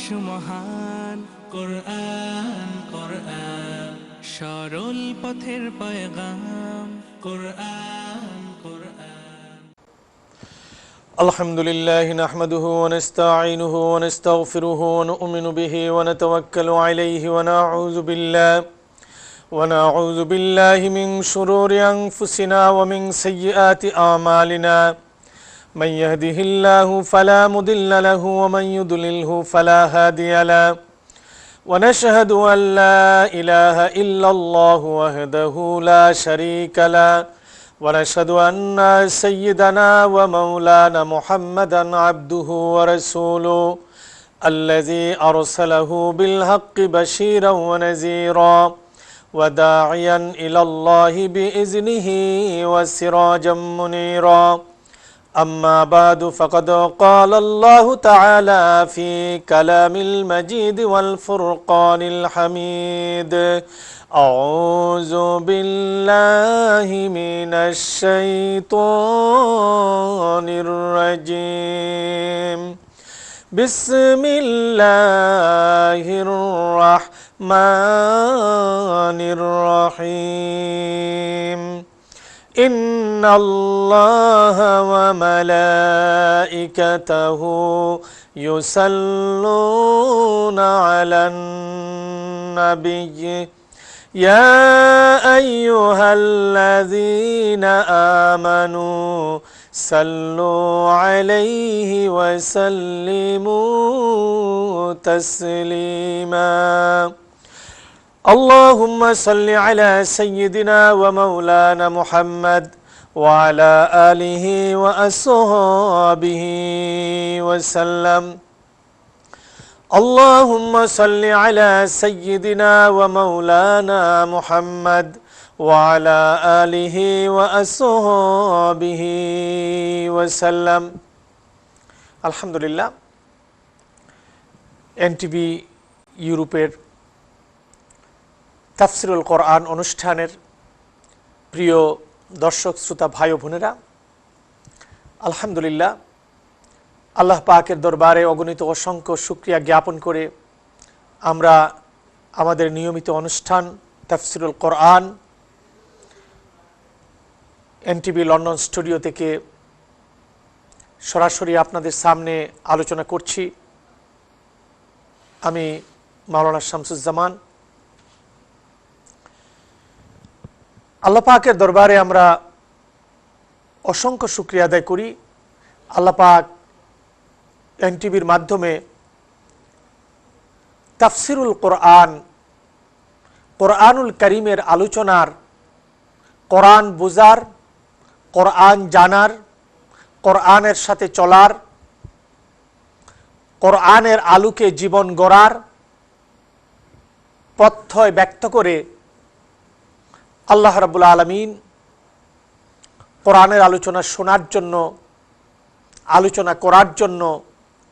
সুমহান কোরআন কোরআন সরল পথের পয়গাম কোরআন কোরআন আলহামদুলিল্লাহি নাহমাদুহু ওয়া নাস্তাঈনুহু ওয়া নাস্তাগফিরুহু ওয়া নু'মিনু বিহি ওয়া নাতাওয়াক্কালু আলাইহি ওয়া নাউযু বিল্লাহি মিন শুরুরি আনফুসিনা ওয়া মিন সাইয়্যাতি আমালিনা মান ইয়াহদিহিল্লাহু ফালা মুদিল্লা লাহু ওয়া মান ইউদ্লিলহু ফালা হাদিয়া লাহু ওয়া নাশহাদু আন লা ইলাহা ইল্লাল্লাহু ওয়াহদাহু লা শারীকা লাহু ونشهد أن سيدنا ومولانا محمدا عبده ورسوله الذي أرسله بالحق بشيرا ونذيرا وداعيا إلى الله بإذنه وسراجا منيرا أما بعد فقد قال الله تعالى في كلام المجيد والفرقان الحميد أعوذ بالله من الشيطان الرجيم بسم الله الرحمن الرحيم إن الله وملائكته يصلون على النبي يا أيها الذين آمنوا صلوا عليه وسلموا تسليما اللهم صل على سيدنا ومولانا محمد وعلى آله وأصحابه وسلم اللهم صل على سيدنا ومولانا محمد وعلى آله وأصحابه وسلم আলহামদুলিল্লাহ এনটিভি ইউরোপের তাফসিরুল কোরআন অনুষ্ঠানের প্রিয় দর্শক শ্রোতা ভাই ও বোনেরা, আলহামদুলিল্লাহ আল্লাহ পাকের দরবারে অগণিত অসংখ্য শুকরিয়া জ্ঞাপন করে আমরা আমাদের নিয়মিত অনুষ্ঠান তাফসিরুল কোরআন এনটিভি লন্ডন স্টুডিও থেকে সরাসরি আপনাদের সামনে আলোচনা করছি। আমি মাওলানা শামসুজ্জামান। আল্লাহ পাকের দরবারে আমরা অসংখ্য শুকরিয়া আদায় করি। আল্লাহ পাক এনটিভির মাধ্যমে তাফসিরুল কোরআন, কোরআনুল কারীমের আলোচনার, কোরআন বোঝার, কোরআন জানার, কোরআনের সাথে চলার, কোরআনের আলোকে জীবন গড়ার প্রত্যয় ব্যক্ত করে আল্লাহ রাব্বুল আলামিন কোরআনের আলোচনা শোনার জন্য, আলোচনা করার জন্য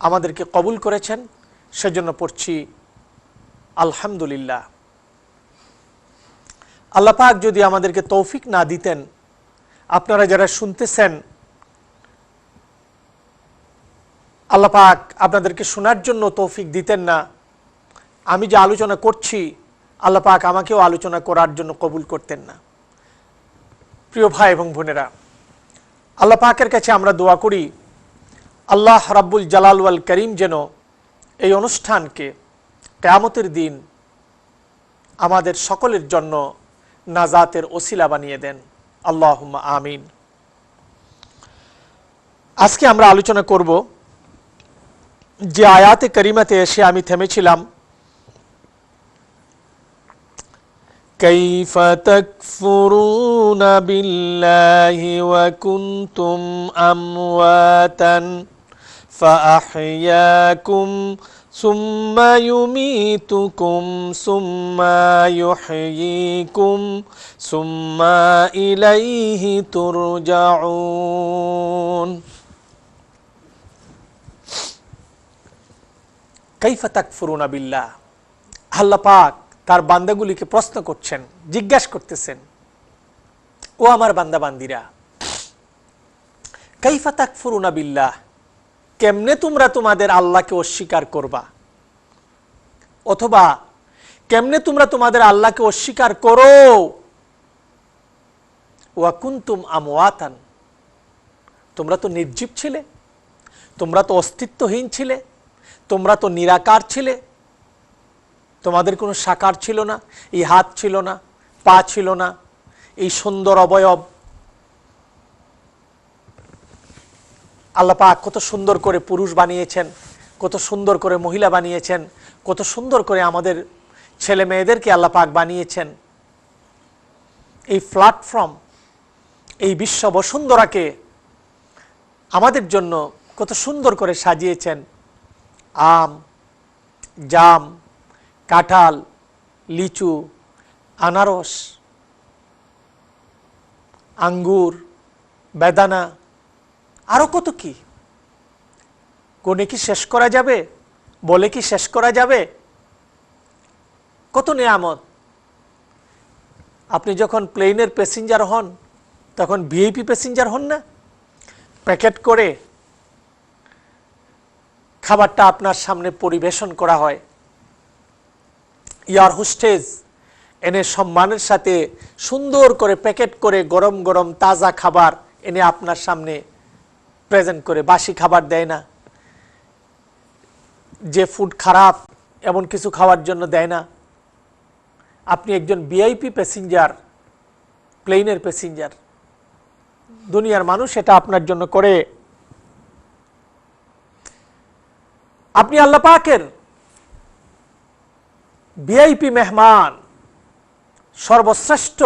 আমাদেরকে কবুল করেছেন। সেজন্য পড়ছি আলহামদুলিল্লাহ। আল্লাহ পাক যদি আমাদেরকে তৌফিক না দিতেন, আপনারা যারা শুনতেছেন, আল্লাহ পাক আপনাদেরকে শোনার জন্য তৌফিক দিতেন না, আমি যে আলোচনা করছি আল্লাহ পাক আমাকেও আলোচনা করার জন্য কবুল করতেন না। প্রিয় ভাই এবং বোনেরা, আল্লাহ পাকের কাছে আমরা দোয়া করি আল্লাহ রাব্বুল জালাল ওয়াল করিম যেন এই অনুষ্ঠানকে কিয়ামতের দিন আমাদের সকলের জন্য নাজাতের ওসিলা বানিয়ে দেন। আল্লাহুম্মা আমিন। আজকে আমরা আলোচনা করব যে আয়াতে করিমাতে এসে আমি থেমেছিলাম, কাইফা তাকফুরুনা বিল্লাহি ওয়া কুনতুম আমওয়াতান ফাআহইয়াকুম সুম্মা ইউমীতুকুম সুম্মা ইউহয়ীকুম সুম্মা ইলাইহি তুরজাউন। কাইফা তাকফুরুনা বিল্লাহ, আল্লাহ পাক তার বান্দাগুলিকে প্রশ্ন করছেন, জিজ্ঞাসা করতেছেন, ও আমার বান্দা বান্দিরা, কাইফা তাকফুরুনা বিল্লাহ, কেমনে তোমরা তোমাদের আল্লাহকে অস্বীকার করবা, অথবা কেমনে তোমরা তোমাদের আল্লাহকে অস্বীকার করো। ওয়া কুনতুম আমওয়াতান, তোমরা তো নির্জীব ছিলে, তোমরা তো অস্তিত্বহীন ছিলে, তোমরা তো নিরাকার ছিলে, তোমাদের কোনো সাকার ছিল না, এই হাত ছিল না, পা ছিল না, এই সুন্দর অবয়ব। আল্লাহ পাক কত সুন্দর করে পুরুষ বানিয়েছেন, কত সুন্দর করে মহিলা বানিয়েছেন, কত সুন্দর করে আমাদের ছেলে মেয়েদেরকে আল্লাহ পাক বানিয়েছেন। এই প্ল্যাটফর্ম, এই বিশ্ব বসুন্ধরাকে আমাদের জন্য কত সুন্দর করে সাজিয়েছেন। আম, জাম, কাঁঠাল, লিচু, আনারস, আঙ্গুর, বেদানা, আরো কত কি, কোনে কি শেষ করা যাবে, বলে কি শেষ করা যাবে? কত নেয়ামত। আপনি যখন প্লেনের প্যাসেঞ্জার হন তখন ভিআইপি প্যাসেঞ্জার হন না? প্যাকেট করে খাবারটা আপনার সামনে পরিবেশন করা হয়, এয়ার হোস্টেস এনে সম্মানের সাথে সুন্দর করে প্যাকেট করে গরম গরম তাজা খাবার এনে আপনার সামনে প্রেজেন্ট করে, বাসি খাবার দেয় না, যে ফুড খারাপ এমন কিছু খাওয়ার জন্য দেয় না। আপনি একজন ভিআইপি প্যাসেঞ্জার, প্লেনের প্যাসেঞ্জার, দুনিয়ার মানুষ এটা আপনার জন্য করে। আপনি আল্লাহ পাকের ভিআইপি মেহমান, সর্বশ্রেষ্ঠ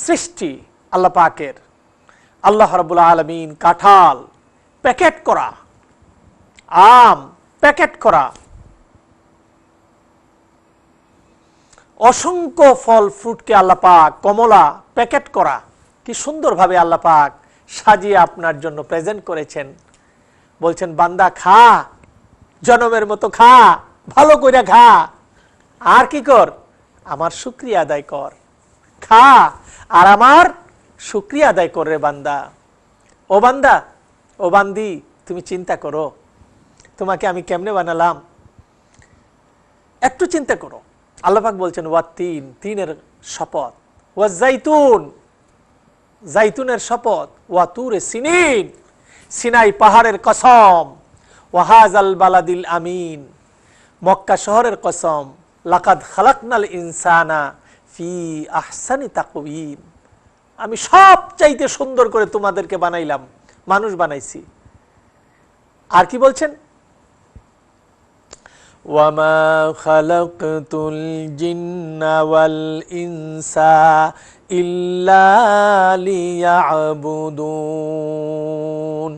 সৃষ্টি আল্লাহ পাকের। আল্লাহ রাব্বুল আলামিন কাঁঠাল প্যাকেট করা, আম প্যাকেট করা, অসংখ্য ফল ফ্রুটকে আল্লাহ পাক, কমলা প্যাকেট করা, কি সুন্দরভাবে আল্লাহ পাক সাজিয়ে আপনার জন্য প্রেজেন্ট করেছেন। বলছেন বান্দা খা, জনমের মতো খা, ভালো করে খা, আর কি কর, আমার শুকরিয়া আদায় কর। খা আর আমার শুকরিয়া আদায় কর রে বান্দা। ও বান্দা, ও বান্দি, তুমি চিন্তা করো তোমাকে আমি কেমনে বানালাম, একটু চিন্তা করো। আল্লাহ পাক বলছেন ওয়া তিন, তিনের শপথ, ওয়া জাইতুন, জাইতুনের শপথ, ওয়া তুরে সিনিন, সিনাই পাহাড়ের কসম, ওয়া হাযাল বালাদিল আমিন, মক্কা শহরের কসম, লাকাদ খালাকনাল ইনসানা ফি আহসানি তাকওয়িম, আমি সব চাইতে সুন্দর করে তোমাদেরকে বানাইলাম, মানুষ বানাইছি। আর কি বলছেন? ওয়ামা খালাকতুল জিন্না ওয়াল ইনসা ইল্লা লিয়াবুদুন,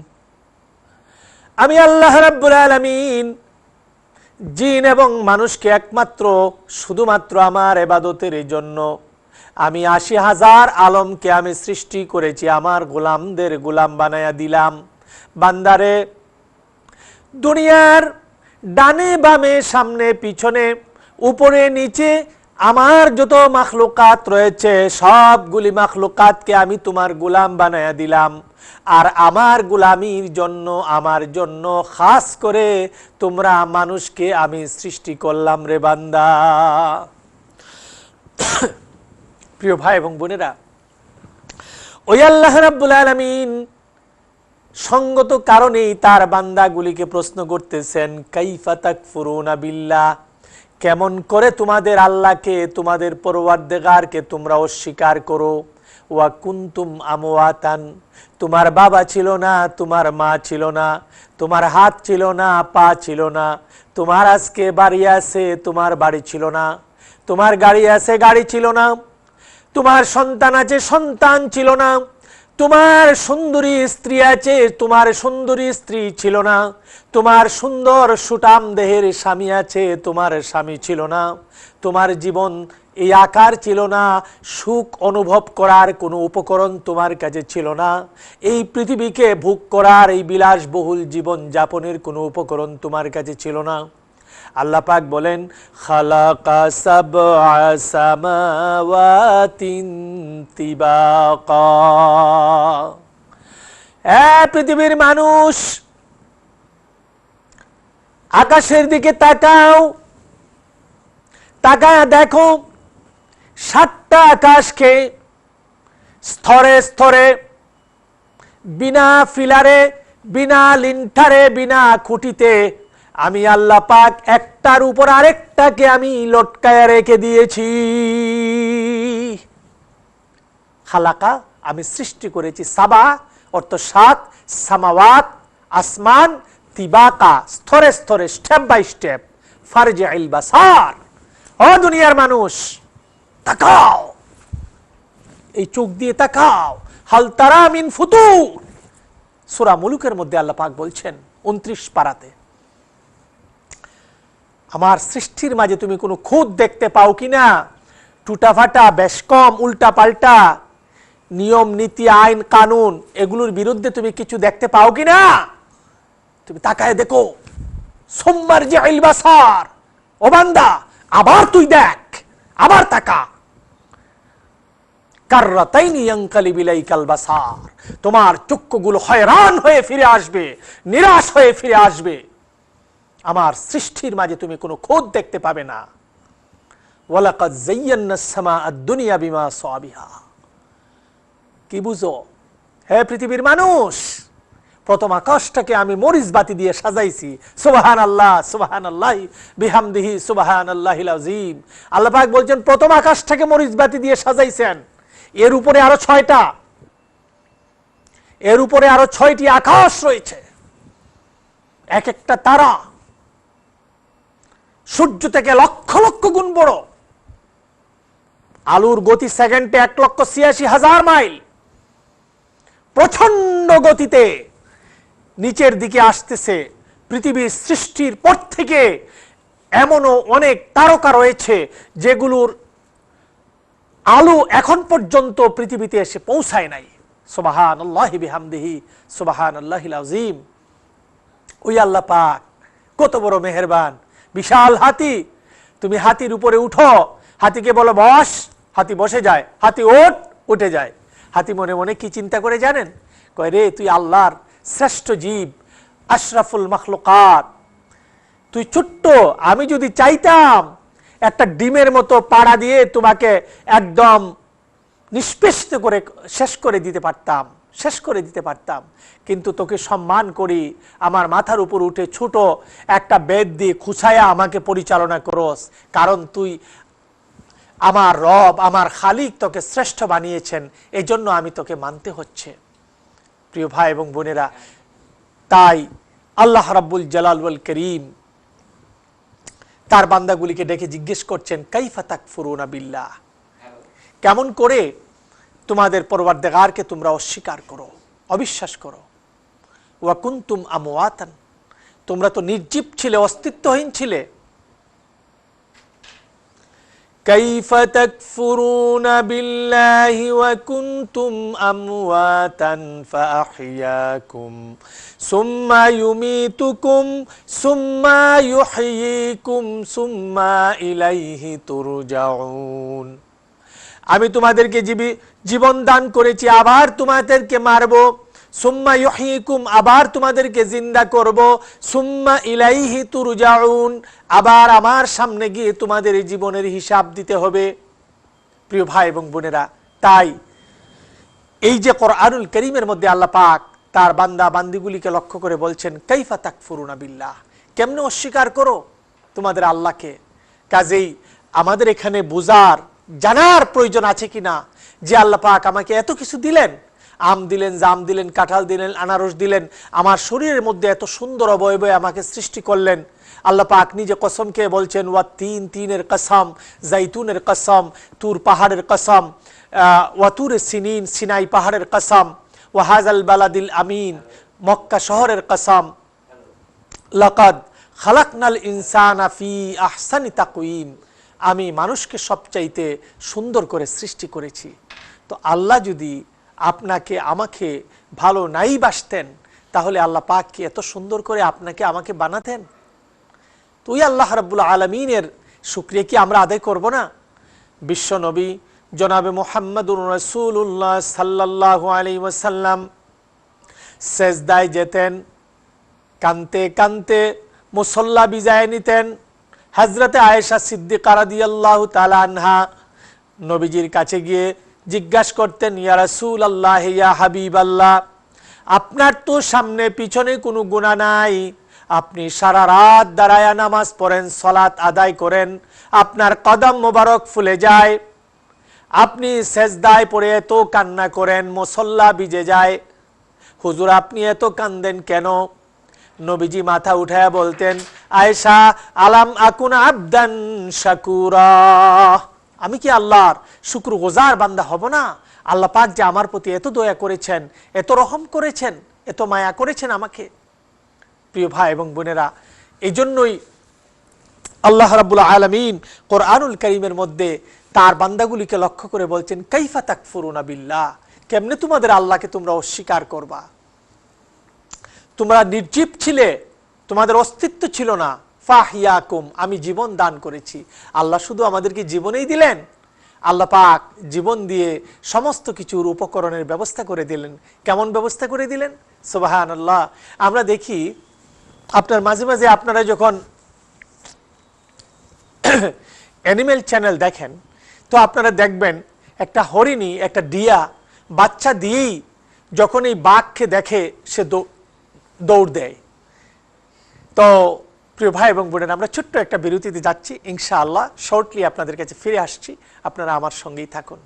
আমি আল্লাহ রাব্বুল আলামিন জিন এবং মানুষকে একমাত্র শুধুমাত্র আমার ইবাদতের জন্য, আমি ৮০,০০০ আলমকে আমি সৃষ্টি করেছি, আমার গোলামদের গোলাম বানায়া দিলাম। বান্দারে, দুনিয়ার ডানে বামে সামনে পিছনে উপরে নিচে আমার যত মাখলুকাত রয়েছে সবগুলি মাখলুকাতকে আমি তোমার গোলাম বানায়া দিলাম। আর আমার গোলামির জন্য, আমার জন্য খাস করে তোমরা মানুষকে আমি সৃষ্টি করলাম রে বান্দা। প্রিয় ভাই এবং বোনেরা, ওই আল্লাহ রাব্বুল আলামিন সঙ্গত কারণেই তার বান্দাগুলিকে প্রশ্ন করতেছেন কাইফা তাকফুরুনা বিল্লাহ, কেমন করে তোমাদের আল্লাহকে, তোমাদের পরওয়ারদিগারকে তোমরা অস্বীকার করো। ওয়া কুনতুম আমওয়াতান, তোমার বাবা ছিল না, তোমার মা ছিল না, তোমার হাত ছিল না, পা ছিল না, তোমার আজকে বাড়ি আছে, তোমার বাড়ি ছিল না, তোমার গাড়ি আছে, গাড়ি ছিল না, তোমার সন্তান আছে, সন্তান ছিল না, তোমার সুন্দরী স্ত্রী আছে, তোমার সুন্দরী স্ত্রী ছিল না, তোমার সুন্দর সুঠাম দেহের স্বামী আছে, তোমার স্বামী ছিল না, তোমার জীবন এই আকার ছিল না, সুখ অনুভব করার কোনো উপকরণ তোমার কাছে ছিল না, এই পৃথিবীকে ভোগ করার, এই বিলাসবহুল জীবন যাপনের কোনো উপকরণ তোমার কাছে ছিল না। আল্লাহ পাক বলেন খালাকা সাবআ সামাওয়াতিন তিবাকা, পৃথিবীর মানুষ আকাশের দিকে তাকাও, তাকায় দেখো 7টা আকাশকে স্তরে স্তরে, বিনা ফিলারে, বিনা লিন্টারে, বিনা খুঁটিতে আমি আল্লাহ পাক একটার উপর আরেকটাকে আমি লটকায় রেখে দিয়েছি। খালাকা, আমি সৃষ্টি করেছি। সাবা অর্থ 7, সামাওয়াত আসমান, তিবাকা স্তরে স্তরে, স্টেপ বাই স্টেপ। ফারজিল বাসার, ও দুনিয়ার মানুষ তাকাও, এই চোখ দিয়ে তাকাও। হাল তারা মিন ফুতুর, সূরা মুলুকের মধ্যে আল্লাহ পাক বলছেন 29 পারাতে, আমার সৃষ্টির মাঝে তুমি কোনো খুঁত দেখতে পাও কিনা? টুটাফাটা, বেশকম, উল্টা পাল্টা নিয়ম নীতি, আইন কানুন, এগুলোর বিরুদ্ধে তুমি কিছু দেখতে পাও কিনা? তুমি তাকায় দেখো। সোমবার যে বাসার, ও বান্দা আবার তুই দেখ, আবার তাকা। কাররাতাইনি ইয়ানকালিবু ইলাইকাল বাসার, তোমার চক্ষুগুলো হয়রান হয়ে ফিরে আসবে, নিরাশ হয়ে ফিরে আসবে। আমার সৃষ্টির মাঝে তুমি কোনো খোঁজ দেখতে পাবে না। ওয়ালাকাদ যায়্যানাস সামাআদ দুনিয়া বিমা সাবিহা। কি বুঝো হে পৃথিবীর মানুষ? প্রথম আকাশটাকে আমি মরিচ বাতি দিয়ে সাজাইছি। সুবহানাল্লাহ, সুবহানাল্লাহ বিহামদিহি, সুবহানাল্লাহিল আযীম। আল্লাহ পাক বলছেন প্রথম আকাশটাকে মরিচ বাতি দিয়ে সাজাইছেন। এর উপরে আরো 6টা, এর উপরে আরো 6টি আকাশ রয়েছে। এক একটা তারা সূর্য থেকে লক্ষ লক্ষ গুণ বড়। আলোর গতি সেকেন্ডে 1,86,000 মাইল। প্রচন্ড গতিতে নিচের দিকে আসতেছে। পৃথিবীর সৃষ্টির পর থেকে এমনও অনেক তারকা রয়েছে যেগুলোর আলো এখন পর্যন্ত পৃথিবীতে এসে পৌঁছায় নাই। সুবহানাল্লাহি বিহামদিহি, সুবহানাল্লাহিল আযীম। ওই আল্লাহ পাক কত বড় মেহেরবান। বিশাল হাতি, তুমি হাতির উপরে উঠো, হাতিকে বলো বস, হাতি বসে যায়। হাতি ওঠ, উঠে যায়। হাতি মনে মনে কি চিন্তা করে জানেন? কয় রে তুই আল্লাহর শ্রেষ্ঠ জীব, আশরাফুল মাখলুকাত, তুই ছোট্ট। আমি যদি চাইতাম একটা ডিমের মতো পাড়া দিয়ে তোমাকে একদম নিষ্পেষিত করে শেষ করে দিতে পারতাম, কিন্তু তোকে সম্মান করি, আমার মাথার উপর উঠে ছোট একটা বেদ দিয়ে খুছায়া আমাকে পরিচালনা করস, কারণ তুই আমার রব, আমার খালিক তোকে শ্রেষ্ঠ বানিয়েছেন, এই জন্য আমি তোকে মানতে হচ্ছে। প্রিয় ভাই এবং বোনেরা, তাই আল্লাহ রাব্বুল জালাল ওয়াল করিম তার বান্দাগুলিকে ডেকে জিজ্ঞেস করছেন, কাইফা তাকফুরুনা বিল্লাহ, কেমন করে তোমাদের পরওয়ারদিগারকে তোমরা অস্বীকার করো, অবিশ্বাস করো। ওয়া কুনতুম আমওয়াতান, তোমরা তো নির্জীব ছিলে, অস্তিত্বহীন ছিলে। কাইফা তাকফুরুনা বিল্লাহি ওয়া কুনতুম আমওয়াতান ফাআহইয়াকুম সুম্মা ইউমীতুকুম সুম্মা ইউহয়ীকুম সুম্মা ইলাইহি তুরজাউন। আমি তোমাদেরকে জীবন দান করেছি, আবার তোমাদেরকে মারব। সুম্মা ইউহয়ীকুম, আবার তোমাদেরকে জিন্দা করব। সুম্মা ইলাইহি তুরজাউন, আবার আমার সামনে গিয়ে তোমাদের এই জীবনের হিসাব দিতে হবে। প্রিয় ভাই এবং বোনেরা, তাই এই যে কোরআনুল কারীমের মধ্যে আল্লাহ পাক তার বান্দা বান্দিগুলিকে লক্ষ্য করে বলছেন, কাইফা তাকফুরুনা বিল্লাহ, কেমনে অস্বীকার করো তোমাদের আল্লাহকে। কাজেই আমাদের এখানে বুঝার, জানার প্রয়োজন আছে কিনা যে আল্লাহ পাক আমাকে এত কিছু দিলেন, আম দিলেন, জাম দিলেন, কাঁঠাল দিলেন, আনারস দিলেন, আমার শরীরের মধ্যে এত সুন্দর অবয়বে আমাকে সৃষ্টি করলেন। আল্লাহ পাক নিজে কসম খেয়ে বলছেন, ওয়া তিনের কসম, জাইতুনের কসম, তুর পাহাড়ের কসম, ওয়া তুর সিনিন, সিনাই পাহাড়ের কসম, ওয়া হাযাল বালাদিল আমিন, মক্কা শহরের কসম, লাকাদ খালাকনাল ইনসানা ফি আহসানি তাকওয়িম, আমি মানুষকে সবচাইতে সুন্দর করে সৃষ্টি করেছি। তো আল্লাহ যদি আপনাকে আমাকে ভালো নাই বাসতেন, তাহলে আল্লাহ পাক কি এত সুন্দর করে আপনাকে আমাকে বানাতেন? তো ওই আল্লাহ রাব্বুল আলামিনের শুকরিয়া কি আমরা আদায় করব না? বিশ্ব নবী জনাবে মুহাম্মদুর রাসূলুল্লাহ সাল্লাল্লাহু আলাইহি ওয়াসাল্লাম সেজদায় যেতেন, কানতে কানতে মুসল্লা বিজায় নিতেন, হযরতে আয়েশা সিদ্দিকা রাদিয়াল্লাহু তাআলা আনহা নবীজির কাছে গিয়ে জিজ্ঞাসা করতেন, ইয়া রাসূলুল্লাহ, ইয়া হাবিবাল্লাহ, আপনার তো সামনে পিছনে কোনো গুনাহ নাই, আপনি সারা রাত দাঁড়ায়া নামাজ পড়েন, সালাত আদায় করেন, আপনার কদম মোবারক ফুলে যায়, আপনি সেজদায় পড়ে এত কান্না করেন, মুসল্লা ভিজে যায়, হুজুর আপনি এত কান্দেন কেন? নবীজি মাথা উঠায়া বলতেন, আয়েশা, আলাম আকুন আবদান শাকুরা, আমি কি আল্লাহর শুকরগুজার বান্দা হব না? আল্লাহ পাক যে আমার প্রতি এত দয়া করেছেন, এত রহম করেছেন, এত মায়া করেছেন আমাকে। প্রিয় ভাই এবং বোনেরা, এই জন্যই আল্লাহ রাব্বুল আলামিন কোরআনুল কারীমের মধ্যে তার বান্দাগুলিকে লক্ষ্য করে বলছেন, কাইফা তাকফুরুনা বিল্লাহ, কেমনে তোমাদের আল্লাহকে তোমরা অস্বীকার করবা? তোমরা নির্জীব ছিলে, তোমাদের অস্তিত্ব ছিল না, ফাহিয়াকুম, আমি জীবন দান করেছি। আল্লাহ শুধু আমাদেরকে জীবনেই দিলেন, আল্লাহ পাক জীবন দিয়ে সমস্ত কিছুর উপকরণের ব্যবস্থা করে দিলেন। কেমন ব্যবস্থা করে দিলেন? সুবহানাল্লাহ। আমরা দেখি আপনার মাঝে মাঝে আপনারা যখন অ্যানিমেল চ্যানেল দেখেন, তো আপনারা দেখবেন একটা হরিণী, একটা ডিয়া বাচ্চা দিয়েই যখন এই বাঘকে দেখে সে দৌড় দেয়। তো প্রিয় ভাই এবং বোনেরা, আমরা ছোট্ট একটা বিরতিতে যাচ্ছি, ইনশাআল্লাহ শর্টলি আপনাদের কাছে ফিরে আসছি, আপনারা আমার সঙ্গেই থাকুন।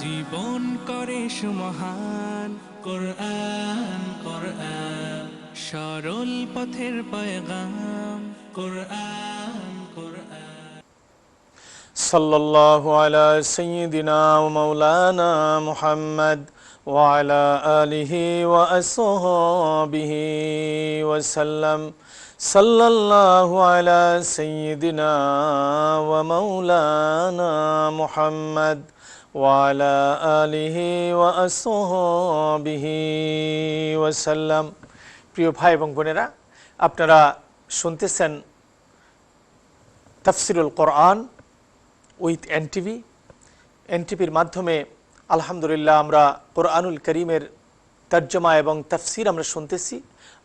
জীবন করে সুমহান কোরআন, কোরআন সরল পথের পয়গাম, কোরআন, কোরআন। সাল্লাল্লাহু আলা সাইয়্যিদিনা ওয়া মাওলানা মুহাম্মদ ওয়া আলা আলিহি ওয়া আসহাবিহি ওয়া সাল্লাম। সাল্লাল্লাহু আলা সাইয়্যিদিনা ওয়া মাওলানা মুহাম্মদ ওয়া আলা আলিহি ওয়া আসহাবিহি ওয়া সাল্লাম। প্রিয় ভাই এবং বোনেরা, আপনারা শুনতেছেন তাফসিরুল কোরআন উইথ এনটিভি। এনটিভির মাধ্যমে আলহামদুলিল্লাহ আমরা কোরআনুল কারীমের তর্জমা এবং তাফসির আমরা শুনতেছি।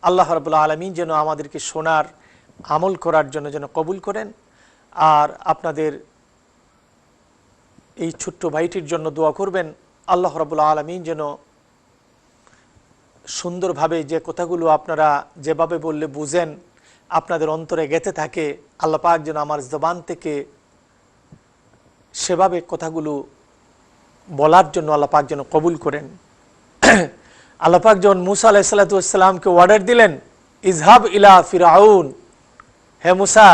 আল্লাহ রাব্বুল আলামিন যেন আমাদেরকে শোনার, আমল করার জন্য যেন কবুল করেন। আর আপনাদের এই ছোট্ট ভাইটির জন্য দোয়া করবেন, আল্লাহ রাব্বুল আলামিন যেন সুন্দরভাবে যে কথাগুলো আপনারা যেভাবে বললে বুঝেন, আপনাদের অন্তরে গেঁথে থাকে, আল্লাহ পাক যেন আমার জবান থেকে সেভাবে কথাগুলো বলার জন্য আল্লাহ পাক যেন কবুল করেন। আল্লাহ পাক যখন মুসা আলাইহিস সালাতু ওয়াস সালামকে অর্ডার দিলেন, ইজহাব ইলা ফিরাউন, হে মুসা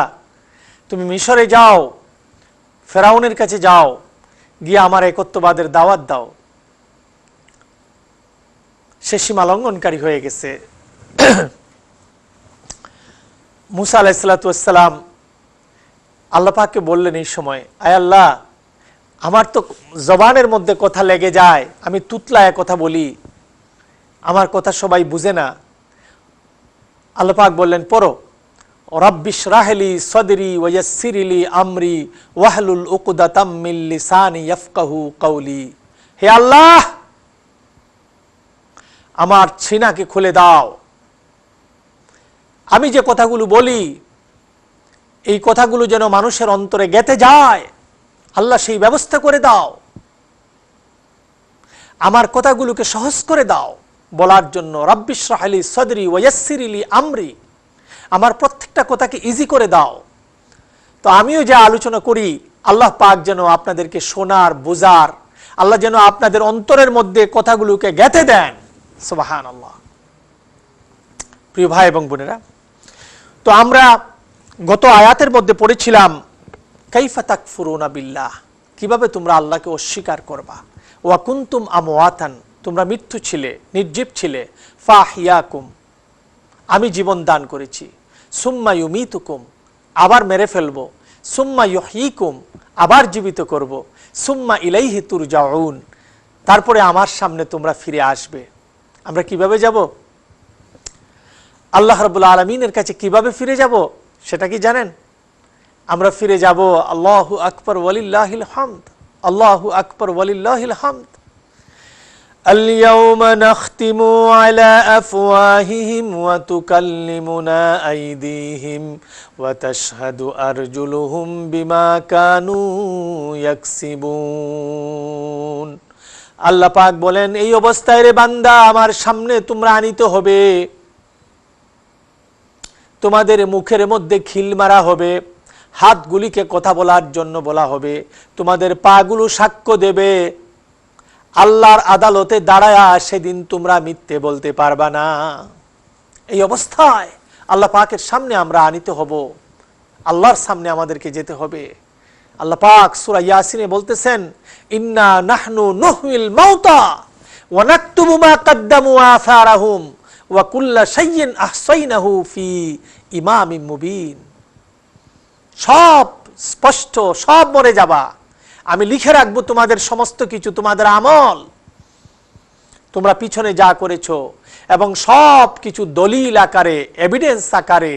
তুমি মিশরে যাও, ফেরাউনের কাছে যাও, গিয়ে আমার একত্ববাদের দাওয়াত দাও। সে সীমা লঙ্ঘনকারী হয়ে গেছে। মুসা আলাইহিস সালাতু ওয়াস সালাম আল্লাহ পাককে বললেন এই সময়, আয় আল্লাহ, আমার তো জবানের মধ্যে কথা লেগে যায়, আমি তুতলায় কথা বলি, আমার কথা সবাই বুঝে না। আল্লাহ পাক বললেন, পড়ো, রাব্বিশরাহ লি সাদরি ওয়া ইয়াসসির লি আমরি ওয়াহলুল উকদাতাম মিন লিসানি ইয়াফকাহু কওলি। হে আল্লাহ, আমার সিনাকে খুলে দাও, আমি যে কথাগুলো বলি এই কথাগুলো যেন মানুষের অন্তরে গেঁথে যায়, আল্লাহ সেই ব্যবস্থা করে দাও, আমার কথাগুলোকে সহজ করে দাও বলার জন্য। রাব্বিশরাহ লি সাদরি ওয়া ইয়াসসির লি আমরি, আমার প্রত্যেকটা কথাকে ইজি করে দাও। তো আমিও যে আলোচনা করি, আল্লাহ পাক যেন আপনাদেরকে শোনার, বোঝার, আল্লাহ যেন আপনাদের অন্তরের মধ্যে কথাগুলোকে গেঁথে দেন। সুবহানাল্লাহ। প্রিয় ভাই এবং বোনেরা, তো আমরা গত আয়াতের মধ্যে পড়েছিলাম কাইফা তাকফুরুনা বিল্লাহ, কিভাবে তোমরা আল্লাহকে অস্বীকার করবা। ওয়া কুনতুম আমওয়াতান, তোমরা মৃত্যু ছিলে, নির্জীব ছিলে। ফাহিয়াকুম, আমি জীবন দান করেছি। সুম্মা ইউমিতুকুম, আবার মেরে ফেলবো। সুম্মা ইউহয়িকুম, আবার জীবিত করব। সুম্মা ইলাইহি তুরজাউন, তারপরে আমার সামনে তোমরা ফিরে আসবে। আমরা কিভাবে যাব? আল্লাহ রাব্বুল আলামিনের কাছে কিভাবে ফিরে যাব সেটা কি জানেন? আমরা ফিরে যাব, আল্লাহু আকবার ওয়ালিল্লাহিল হামদ, আল্লাহু আকবার ওয়ালিল্লাহিল হামদ। اليوم نختم على أفواههم وتكلمنا أيديهم وتشهد أرجلهم بما كانوا يكسبون। আল্লাহ পাক বলেন, এই অবস্থায় রে বান্দা আমার সামনে তোমরা আনিত হবে, তোমাদের মুখের মধ্যে খিল মারা হবে, হাতগুলিকে কথা বলার জন্য বলা হবে, তোমাদের পাগুলো সাক্ষ্য দেবে। আল্লাহর আদালতে দাঁড়ায়া সেদিন তোমরা মিথ্যে বলতে পারবা না। এই অবস্থায় আল্লাহ পাকের সামনে আমরা আনিত হব, আল্লাহর সামনে আমাদেরকে যেতে হবে। আল্লাহ পাক সূরা ইয়াসিনে বলতেছেন, ইন্না নাহনু নুহয়িল মাউতা ওয়া নাকতুবু মা কদ্দামু ওয়া আসারাহুম ওয়া কুল্লা শাইইন আহসাইনাহু ফি ইমামিম মুবিন। সব স্পষ্ট, সব মরে যাবা, আমি লিখে রাখবো তোমাদের সমস্ত কিছু, তোমাদের আমল, তোমরা পিছনে যা করেছো, এবং সব কিছু দলিল আকারে, এভিডেন্স আকারে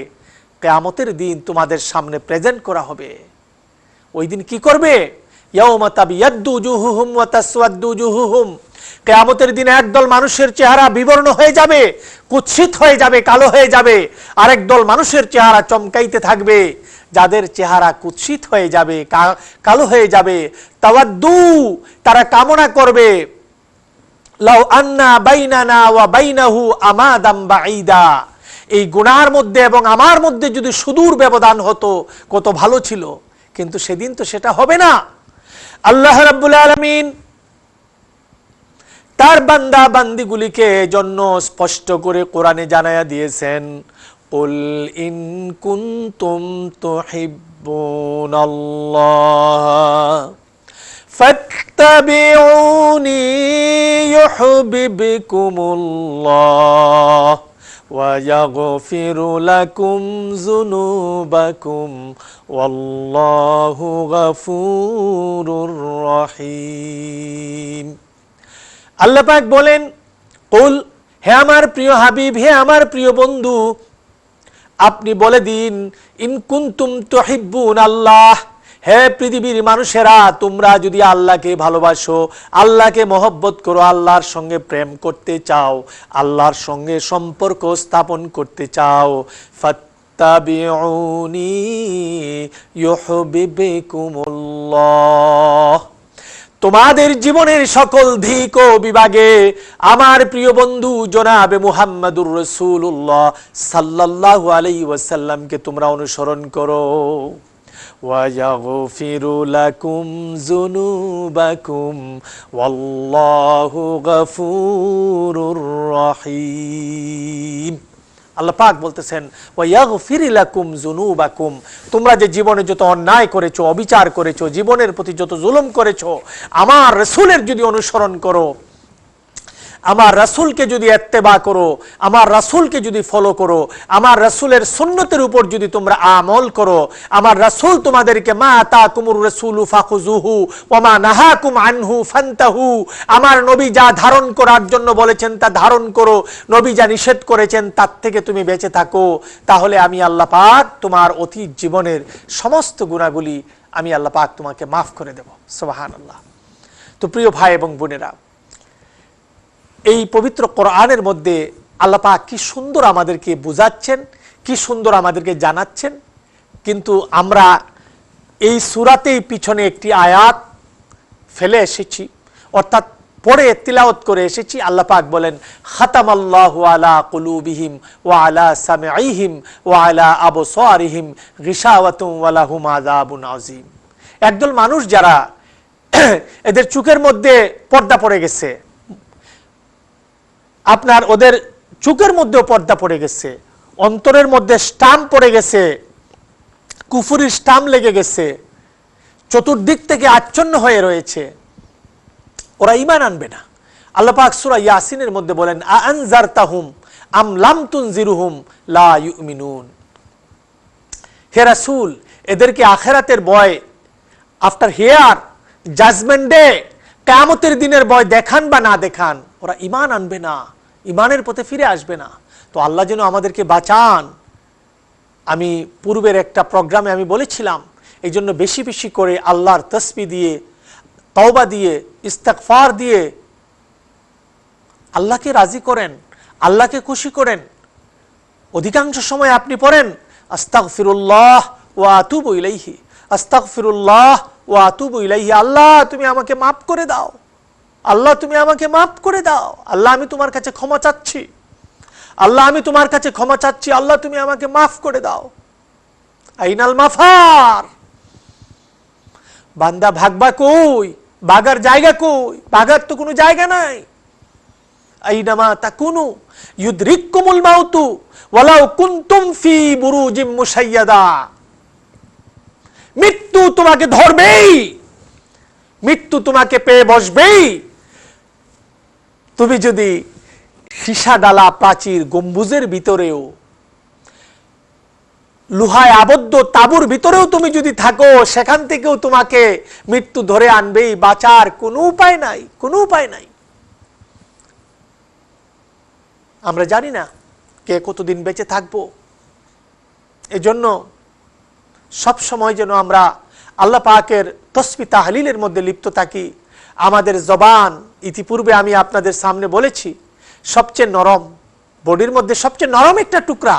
কিয়ামতের দিন তোমাদের সামনে প্রেজেন্ট করা হবে। ওই দিন কি করবে? ইয়াউমা তাবিয়াদ্দু উজুহুহুম ওয়া তাসওয়াদ্দু উজুহুহুম। কিয়ামতের দিনে একদল মানুষের চেহারা বিবর্ণ হয়ে যাবে, কুৎসিত হয়ে যাবে, কালো হয়ে যাবে। আরেক দল মানুষের চেহারা চমকাইতে থাকবে, যাদের চেহারা কুৎসিত হয়ে যাবে, কালো হয়ে যাবে। তাওয়াদ্দু, তারা কামনা করবে, লাউ আন্না বাইনানা ওয়া বাইনাহু আমাদাম বাঈদা, এই গুনাহের মধ্যে এবং আমার মধ্যে যদি সুদূর ব্যবধান হতো কত ভালো ছিল। কিন্তু সেদিন তো সেটা হবে না। আল্লাহ রাব্বুল আলামিন তার বান্দা বান্দিগুলিকে জন্য স্পষ্ট করে কোরআনে জানায়া দিয়েছেন, কুল ইন কুনতুম তুহিব্বুনাল্লাহ ফাত্তাবিউনি ইউহিব্বুকুমুল্লাহ ওয়া ইয়াগফিরু লাকুম যুনুবাকুম ওয়াল্লাহু গফুরুর রহিম। আল্লাহ পাক বলেন, কুল, হে আমার প্রিয় হাবিব, হে আমার প্রিয় বন্ধু, আপনি বলে দিন, ইন কুনতুম তুহিব্বুন আল্লাহ, হে পৃথিবীর মানুষেরা, তোমরা যদি আল্লাহকে ভালোবাসো, আল্লাহকে মহব্বত করো, আল্লাহর সঙ্গে প্রেম করতে চাও, আল্লাহর সঙ্গে সম্পর্ক স্থাপন করতে চাও, ফাত্তাবিউনি ইউহিব্বুকুমুল্লাহ, তোমাদের জীবনের সকল দিক ও বিভাগে আমার প্রিয় বন্ধু জনাবে মুহাম্মাদুর রাসূলুল্লাহ সাল্লাল্লাহু আলাইহি ওয়াসাল্লামকে তোমরা অনুসরণ করো। ওয়া ইয়াগফিরু লাকুম যুনুবাকুম ওয়াল্লাহু গফুরুর রহিম। আল্লাহ পাক বলতেছেন, ওয়া ইয়াগফির লাকুম যুনুবাকুম, তোমরা যে জীবনে যত অন্যায় করেছো, অবিচার করেছো, জীবনের প্রতি যত জুলুম করেছো, আমার রাসূলের যদি অনুসরণ করো, আমার রাসূলকে যদি ইত্তেবা করো, আমার রাসূলকে যদি ফলো করো, আমার রাসূলের সুন্নতের উপর যদি তোমরা আমল করো, আমার রাসূল তোমাদেরকে মা আতাকুমুর রাসূলু ফাখুযুহু ওয়া মা নাহাকুম আনহু ফান্তাহু, আমার নবী যা ধারণ করার জন্য বলেছেন তা ধারণ করো, নবী যা নিষেধ করেছেন তার থেকে তুমি বেঁচে থাকো, তাহলে আমি আল্লাহ পাক তোমার অতীত জীবনের সমস্ত গুনাহগুলি আমি আল্লাহ পাক তোমাকে মাফ করে দেব। সুবহানাল্লাহ। তো প্রিয় ভাই এবং বোনেরা, এই পবিত্র কোরআনের মধ্যে আল্লাহ পাক কি সুন্দর আমাদেরকে বুঝাচ্ছেন, কি সুন্দর আমাদেরকে জানাচ্ছেন। কিন্তু আমরা এই সূরাতেই পিছনে একটি আয়াত ফেলে এসেছি, অর্থাৎ পড়ে তিলাওয়াত করে এসেছি। আল্লাহ পাক বলেন, খাতামাল্লাহু আলা কুলুবিহিম ওয়া আলা সামিইহিম ওয়া আলা আবসারিহিম গিশাওয়াতুন ওয়া লাহুম আযাবুন আযীম। একদল মানুষ যারা এদের চোখের মধ্যে পর্দা পড়ে গেছে, আপনার ওদের চোখের মধ্যেও পর্দা পড়ে গেছে, অন্তরের মধ্যে স্টাম্প পড়ে গেছে, কুফুরির স্টাম্প লেগে গেছে, চতুর্দিক থেকে আচ্ছন্ন হয়ে রয়েছে, ওরা ঈমান আনবে না। আল্লাহ পাক সূরা ইয়াসিনের মধ্যে বলেন, আনজারতাহুম আম লাম তুনজিরুহুম লা ইউমিনুন। হে রাসূল, এদেরকে আখিরাতের ভয়, আফটার হিয়ার, জাজমেন্ট ডে, কিয়ামতের দিনের ভয় দেখান বা না দেখান, ওরা ঈমান আনবে না, ঈমানের পথে ফিরে আসবে না। তো আল্লাহ যেন আমাদেরকে বাঁচান। আমি পূর্বের একটা প্রোগ্রামে আমি বলেছিলাম, এই জন্য বেশি বেশি করে আল্লাহর তাসবিহ দিয়ে তওবা দিয়ে, ইস্তেগফার দিয়ে আল্লাহকে রাজি করেন, আল্লাহকে খুশি করেন। অধিকাংশ সময় আপনি পড়েন আস্তাগফিরুল্লাহ ওয়া আতুবু ইলাইহি, আস্তাগফিরুল্লাহ ওয়া আতুবু ইলাইহি। আল্লাহ তুমি আমাকে মাফ করে দাও, আল্লাহ তুমি আমাকে মাফ করে দাও, আল্লাহ আমি তোমার কাছে ক্ষমা চাচ্ছি, আল্লাহ আমি তোমার কাছে ক্ষমা চাচ্ছি, আল্লাহ তুমি আমাকে মাফ করে দাও। আইনাল মাফার, বান্দা ভাগবা কই, ভাগার জায়গা কই? ভাগার তো কোনো জায়গা নাই। আইনামা তাকুনু ইউদরিকুমুল মাউতু ওয়ালাউ কুনতুম ফি বুরুজিম মুশাইয়াদা। মৃত্যু তোমাকে ধরবেই, মৃত্যু তোমাকে পেয়ে বসবেই। তুমি যদি সীসা ডালা প্রাচীর গম্বুজের ভিতরেও, লোহায় আবদ্ধ তাঁবুর ভিতরেও তুমি যদি থাকো, সেখান থেকেও তোমাকে মৃত্যু ধরে আনবেই। বাঁচার কোনো উপায় নাই, কোনো উপায় নাই। আমরা জানি না কে কতদিন বেঁচে থাকবো। এজন্য সব সময় যেন আমরা আল্লাহ পাকের তসবিহ তাহলিলের মধ্যে লিপ্ত থাকি। আমাদের জবান, ইতিপূর্বে আমি আপনাদের সামনে বলেছি, সবচেয়ে নরম, বডির মধ্যে সবচেয়ে নরম একটা টুকরা,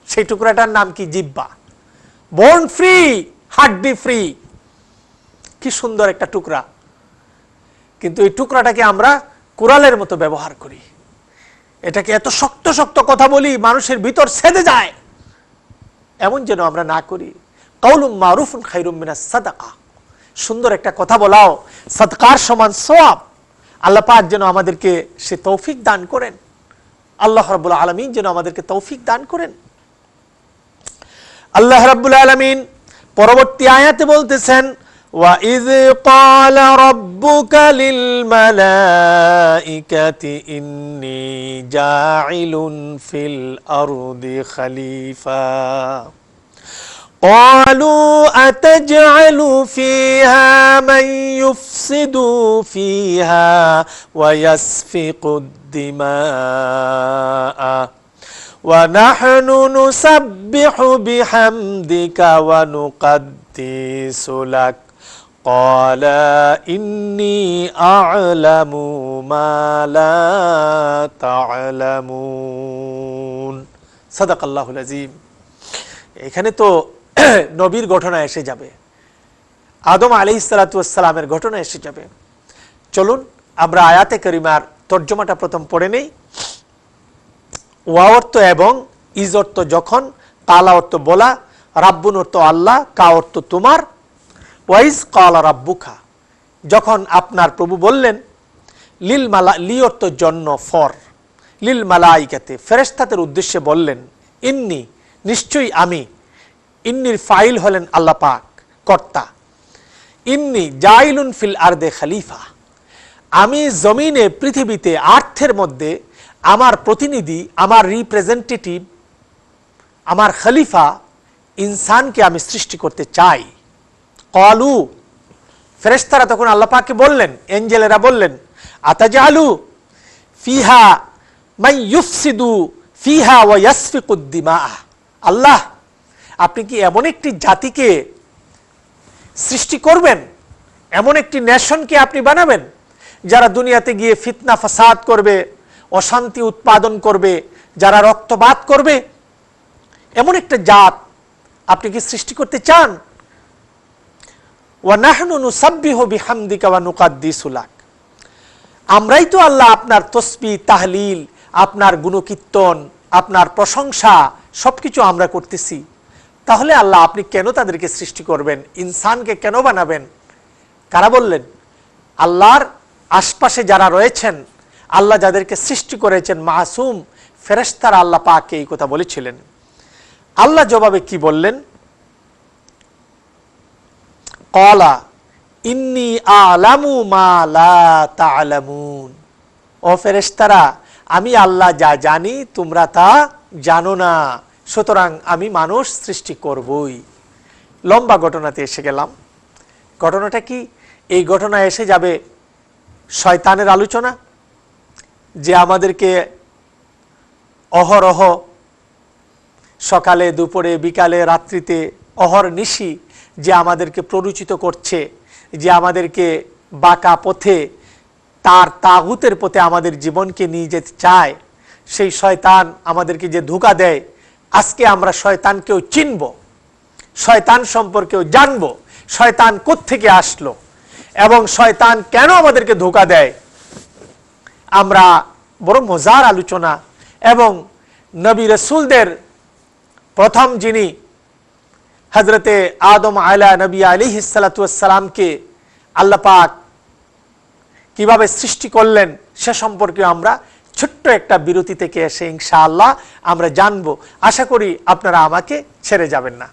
সেই টুকরাটার নাম কি? জিহ্বা। বোন ফ্রি, হাড্ডি ফ্রি। কি সুন্দর একটা টুকরা, কিন্তু এই টুকরাটাকে আমরা কুড়ালের মতো ব্যবহার করি। এটাকে এত শক্ত শক্ত কথা বলি, মানুষের ভিতর ছেদে যায়। এমন যেন আমরা না করি। কাউলুম মারুফুন খায়রুম মিনাস সাদাকা। সুন্দর একটা কথা বলাও সাদকার সমান সওয়াব। আল্লাহ পাক যেন আমাদেরকে সে তৌফিক দান করেন। আল্লাহ রাব্বুল আলামিন যেন আমাদেরকে তৌফিক দান করেন। আল্লাহ রাব্বুল আলামিন পরবর্তী আয়াতে বলতেছেন, ওয়া ইয ক্বালা রাব্বুকা লিল মালাইকাতি ইন্নী জাইলুন ফিল আরদি খলিফা قالوا أتجعل فيها من يفسد فيها ويسفك الدماء ونحن نسبح بحمدك ونقدس لك قال إني أعلم ما لا تعلمون صدق الله العظيم। এখানে তো নবীর ঘটনা এসে যাবে, আদম আলাইহিস সালাতু ওয়াস সালামের ঘটনা এসে যাবে। চলুন আমরা আয়াতে কারিমার তর্জমাটা প্রথম পড়ে নেই। ওয়া অর্থ এবং, ইজ অর্থ যখন, কালা অর্থ বলা, রাব্বুন অর্থ আল্লাহ, কা অর্থ তোমার। ওয়াইজ কালা রাব্বুকা, যখন আপনার প্রভু বললেন, লিল মালা, লি অর্থ জন্য, ফর, লিল মালাইকাতে ফেরেশতাদের উদ্দেশ্যে বললেন, ইন্নি নিশ্চয়ই আমি, ইন্নির ফাইল হলেন আল্লাহ পাক, কর্তা। ইন্নি জাইলুন ফিল আরদে খলিফা, আমি জমিনে, পৃথিবীতে, আর্থের মধ্যে আমার প্রতিনিধি, আমার রিপ্রেজেন্টেটিভ, আমার খলিফা ইনসানকে আমি সৃষ্টি করতে চাই। ক্বালু, ফেরেশতারা তখন আল্লাহ পাককে বললেন, এঞ্জেলেরা বললেন, আতাজালু ফিহা মান ইউফসিদু ফিহা ওয়া ইয়াসফিকুদ দিমা। আল্লাহ, আপনি কি এমন একটি জাতিকে সৃষ্টি করবেন, এমন একটি নেশনকে আপনি বানাবেন, যারা দুনিয়াতে গিয়ে ফিতনা ফাসাদ করবে, অশান্তি উৎপাদন করবে, যারা রক্তপাত করবে? এমন একটা জাত আপনি কি সৃষ্টি করতে চান? ওয়া নাহনু নুসাব্বিহু বিহামদিকা ওয়া নুকাদ্দিসু লাক, আমরাই তো আল্লাহ আপনার তসবিহ তাহলিল, আপনার গুণকীর্তন, আপনার প্রশংসা সবকিছু আমরা করতেছি। তাহলে আল্লাহ আপনি কেন তাদেরকে সৃষ্টি করবেন, ইনসানকে কেন বানাবেন? কারা বললেন? আল্লাহর আশপাশে যারা রয়েছেন, আল্লাহ যাদেরকে সৃষ্টি করেছেন, মাসুম ফেরেশতারা আল্লাহ পাককে এই কথা বলেছিলেন। আল্লাহ জবাবে কি বললেন? ক্বালা ইন্নী আ'লামু মা লা তা'লামুন। ও ফেরেশতারা, আমি আল্লাহ যা জানি তোমরা তা জানো না, সুতরাং আমি মানুষ সৃষ্টি করবই। লম্বা ঘটনাতে এসে গেলাম। ঘটনাটা কি? এই ঘটনা এসে যাবে শয়তানের আলোচনা, যে আমাদেরকে অহরহ, সকালে, দুপুরে, বিকালে, রাত্রিতে, অহর্নিশি যে আমাদেরকে প্ররোচিত করছে, যে আমাদেরকে বাঁকা পথে, তার তাগুতের পথে আমাদের জীবনকে নিয়ে যেতে চায়, সেই শয়তান আমাদেরকে যে ধোঁকা দেয়, আজকে আমরা শয়তানকেও চিনব, শয়তান সম্পর্কেও জানব, শয়তান কোত্থেকে আসলো এবং শয়তান কেন আমাদেরকে ধোঁকা দেয়। আমরা বড় মজার আলোচনা এবং নবী রাসূলদের প্রথম যিনি হযরতে আদম আলা নবী আলাইহিস সালাতু ওয়াস সালামকে আল্লাহ পাক কিভাবে সৃষ্টি করলেন সে সম্পর্কে আমরা ছোট্ট একটা বিরতি থেকে এসে ইনশাআল্লাহ আমরা জানব। আশা করি আপনারা আমাকে ছেড়ে যাবেন না।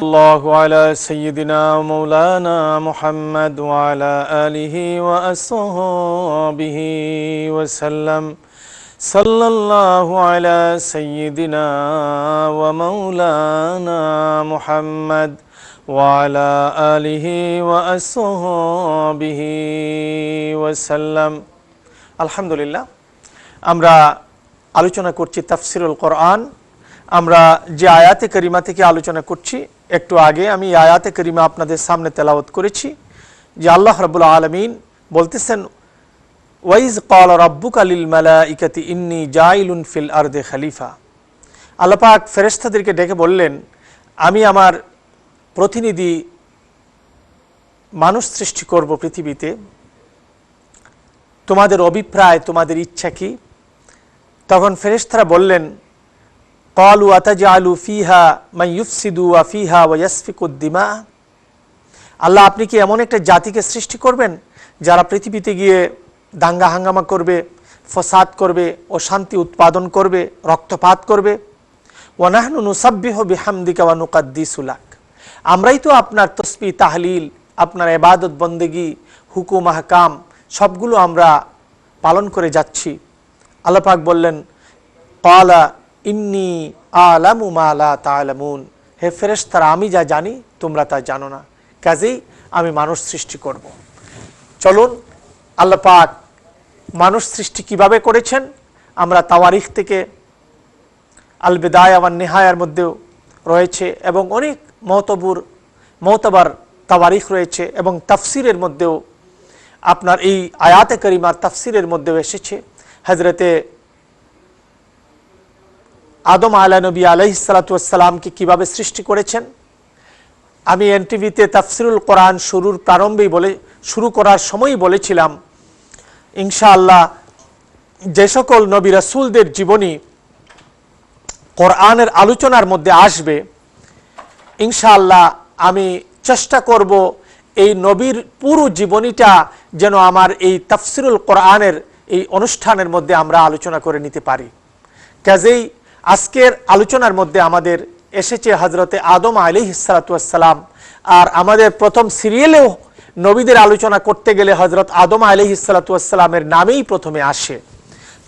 الله على سيدنا مولانا محمد وعلى آله وأصحابه وسلم صلى الله على سيدنا ومولانا محمد وعلى آله وأصحابه وسلم الحمد لله আমরা আলোচনা করছি তাফসিরুল কোরআন। আমরা যে আয়াতে কারিমা থেকে আলোচনা করছি, একটু আগে আমি আয়াতে কারিমা আপনাদের সামনে তেলাওয়াত করেছি যে আল্লাহ রাব্বুল আলামিন বলতেছেন, ওয়াইজ ক্বালা রাব্বুকা লিল মালাইকাতি ইন্নী জাইলুন ফিল আরদি খলিফা। আল্লাহ পাক ফেরেশতাদেরকে ডেকে বললেন, আমি আমার প্রতিনিধি মানুষ সৃষ্টি করব পৃথিবীতে, তোমাদের অভিপ্রায়, তোমাদের ইচ্ছা কি? তখন ফেরেশতারা বললেন, ক্বালু আতাজআলু ফিহা মান ইউফসিদু ফিহা ওয়া ইয়াসফিকুদ দিমা। আল্লাহ, আপনি কি এমন একটা জাতিকে সৃষ্টি করবেন যারা পৃথিবীতে গিয়ে দাঙ্গা হাঙ্গামা করবে, ফসাদ করবে, অশান্তি উৎপাদন করবে, রক্তপাত করবে? ওয়া নাহনু নুসাব্বিহু বিহামদিকা ওয়া নুকাদ্দিসু লাক। আমরাই তো আপনার তসবিহ তাহলিল, আপনার ইবাদত বন্দেগী, হুকুম আহকাম সবগুলো আমরা পালন করে যাচ্ছি। আল্লাহ পাক বললেন, ক্বালা ইন্নী আলামু মা লা তা'লামুন। হে ফেরেশতারা, আমি যা জানি তোমরা তা জানো না, কাজেই আমি মানুষ সৃষ্টি করব। চলুন আল্লাহ পাক মানুষ সৃষ্টি কিভাবে করেছেন আমরা তাওয়ারিখ থেকে, আল বিদায়া ওয়ান নিহায়ার মধ্যেও রয়েছে এবং অনেক মওতাবার তাওয়ারিখ রয়েছে এবং তাফসিরের মধ্যেও আপনার এই আয়াতে কারিমার তাফসিরের মধ্যেও এসেছে হযরতে আদম আলা নবী আলাইহিস সালাতু ওয়াস সালামকে কিভাবে সৃষ্টি করেছেন। আমি এনটিভিতে তাফসিরুল কোরআন শুরু করার সময়ই বলেছিলাম, ইনশাআল্লাহ যে সকল নবী রাসূলদের জীবনী কোরআনের আলোচনার মধ্যে আসবে, ইনশাআল্লাহ আমি চেষ্টা করব এই নবীর পুরো জীবনীটা যেন আমার এই তাফসিরুল কোরআনের এই অনুষ্ঠানের মধ্যে আমরা আলোচনা করে নিতে পারি। কাজেই আজকের আলোচনার মধ্যে আমাদের এসেছে হযরতে আদম আলাইহিস সালাতু ওয়াস সালাম, আর আমাদের প্রথম সিরিয়ালেও নবীদের আলোচনা করতে গেলে হযরত আদম আলাইহিস সালাতু ওয়াস সালামের নামেই প্রথমে আসে।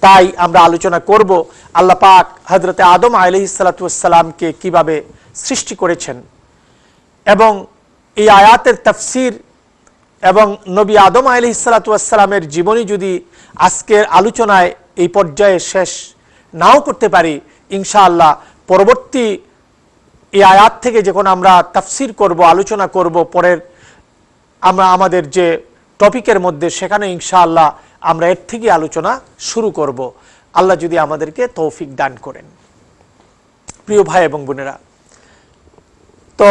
তাই আমরা আলোচনা করব আল্লাহ পাক হযরতে আদম আলাইহিস সালাতু ওয়াস সালামকে কিভাবে সৃষ্টি করেছেন এবং এই আয়াতের তাফসির এবং নবী আদম আলাইহিস সালাতু ওয়াস সালামের জীবনী যদি আজকের আলোচনায় এই পর্যায়ে শেষ নাও করতে পারি, ইনশাআল্লাহ পরবর্তী এই আয়াত থেকে যখন আমরা তাফসির করব, আলোচনা করব পরের আমরা আমাদের যে টপিকের মধ্যে, সেখানে ইনশাআল্লাহ আমরা এর থেকে আলোচনা শুরু করব, আল্লাহ যদি আমাদেরকে তৌফিক দান করেন। প্রিয় ভাই এবং বোনেরা, তো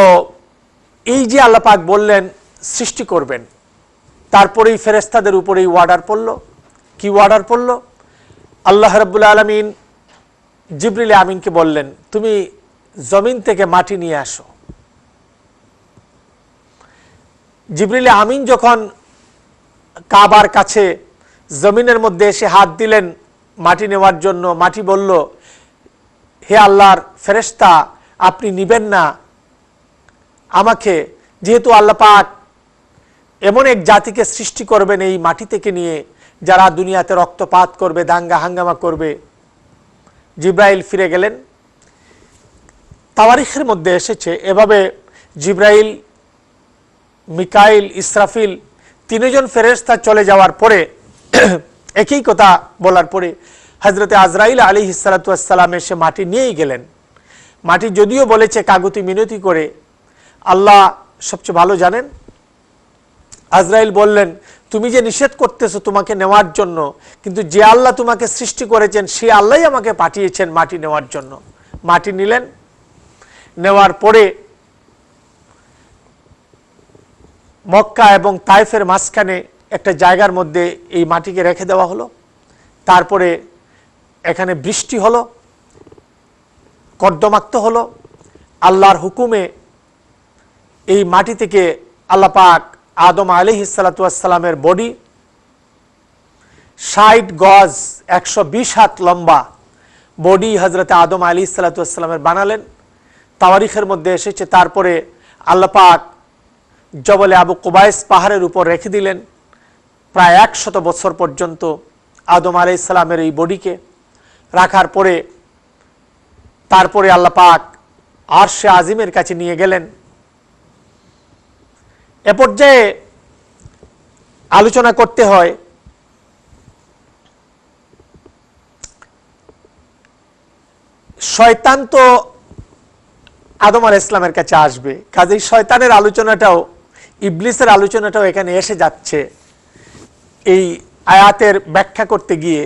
এই যে আল্লাহ পাক বললেন সৃষ্টি করবেন, তারপরেই ফেরেশতাদের উপরেই ওয়ার্ডার পড়ল। কি ওয়ার্ডার পড়ল? আল্লাহ রাব্বুল আলামিন জিবরিল আমিনকে বললেন, তুমি জমিন থেকে মাটি নিয়ে আসো। জিবরিল আমিন যখন কাবার কাছে জমিনের মধ্যে এসে হাত দিলেন মাটি নেওয়ার জন্য, মাটি বলল, হে আল্লাহর ফেরেশতা, আপনি নিবেন না আমাকে, যেহেতু আল্লাহ পাক এমন এক জাতিকে সৃষ্টি করবেন এই মাটি থেকে নিয়ে যারা দুনিয়াতে রক্তপাত করবে, দাঙ্গা হাঙ্গামা করবে। জিব্রাইল ফিরে গেলেন। তাওয়ারিখের মধ্যে এসেছে এভাবে জিব্রাইল, মিকাইল, ইসরাফিল তিনজন ফেরেশতা চলে যাওয়ার পরে একই কথা বলার পরে হযরতে আজরাইল আলাইহিস সালাতু ওয়াস সালাম এসে মাটি নিয়েই গেলেন। মাটি যদিও বলেছে কাকুতি মিনতি করে, আল্লাহ সবচেয়ে ভালো জানেন। আজরাইল বললেন, তুমি যে নিষেধ করতেছো তোমাকে নেওয়ার জন্য, কিন্তু যে আল্লাহ তোমাকে সৃষ্টি করেছেন সে আল্লাহই আমাকে পাঠিয়েছেন মাটি নেওয়ার জন্য। মাটি নিলেন, নেওয়ার পরে মক্কা এবং তায়েফের মাঝখানে একটা জায়গার মধ্যে এই মাটিকে রেখে দেওয়া হলো। তারপরে এখানে বৃষ্টি হলো, কর্দমাক্ত হলো। আল্লাহর হুকুমে এই মাটি থেকে আল্লাহ পাক আদম আলাইহিস সালাতু ওয়াস সালামের বডি 60 গজ 120 হাত লম্বা বডি হযরতে আদম আলাইহিস সালাতু ওয়াস সালামের বানালেন। তাওয়ারিখের মধ্যে এসেছে তারপরে আল্লাহ পাক জবলে আবু কুবাইস পাহাড়ের উপর রেখে দিলেন প্রায় 100 বছর পর্যন্ত আদম আলাইহিস সালামের এই বডিকে রাখার পরে তারপরে আল্লাহ পাক আরশে আজিমের কাছে নিয়ে গেলেন। এ পর্যায়ে আলোচনা করতে হয় শয়তান তো আদম আলাইহিস সালামের কাছে আসবে, কাজেই শয়তানের আলোচনাটাও ইবলিসের আলোচনাটাও এখানে এসে যাচ্ছে এই আয়াতের ব্যাখ্যা করতে গিয়ে।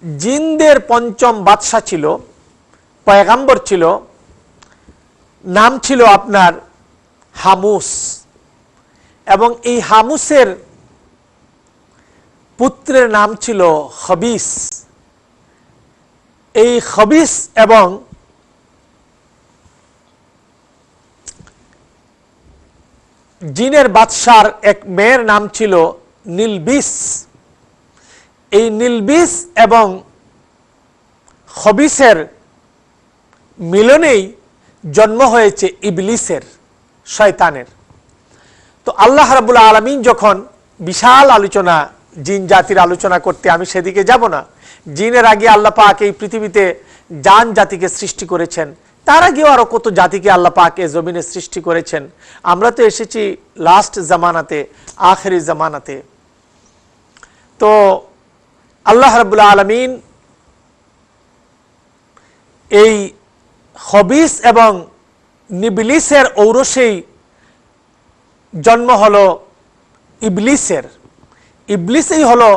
জিনদের পঞ্চম বাদশা ছিল, পয়গাম্বর ছিল, নাম ছিল আপনার হামুস, এবং এই হামুসের পুত্রের নাম ছিল খবিস। এই খবিস এবং জিনের বাদশার এক মেয়ের নাম ছিল নীলবিস। এই নীলবিস এবং খবিসের মিলনেই জন্ম হয়েছে ইবলিসের, শয়তানের। তো আল্লাহ রাব্বুল আলামিন যখন বিশাল আলোচনা, জিন জাতির আলোচনা করতে আমি সেদিকে যাব না। জিনের আগে আল্লাহ পাক এই পৃথিবীতে জান জাতিকে সৃষ্টি করেছেন, তার আগেও আরো কত জাতিকে আল্লাহ পাক এই জমিনে সৃষ্টি করেছেন। আমরা তো এসেছি লাস্ট জামানাতে, আখেরি জামানাতে। তো আল্লাহ রাব্বুল আলামিন এই খবিস এবং নিবলিসের ঔরসেই জন্ম হলো ইবলিসের। ইবলিসই হলো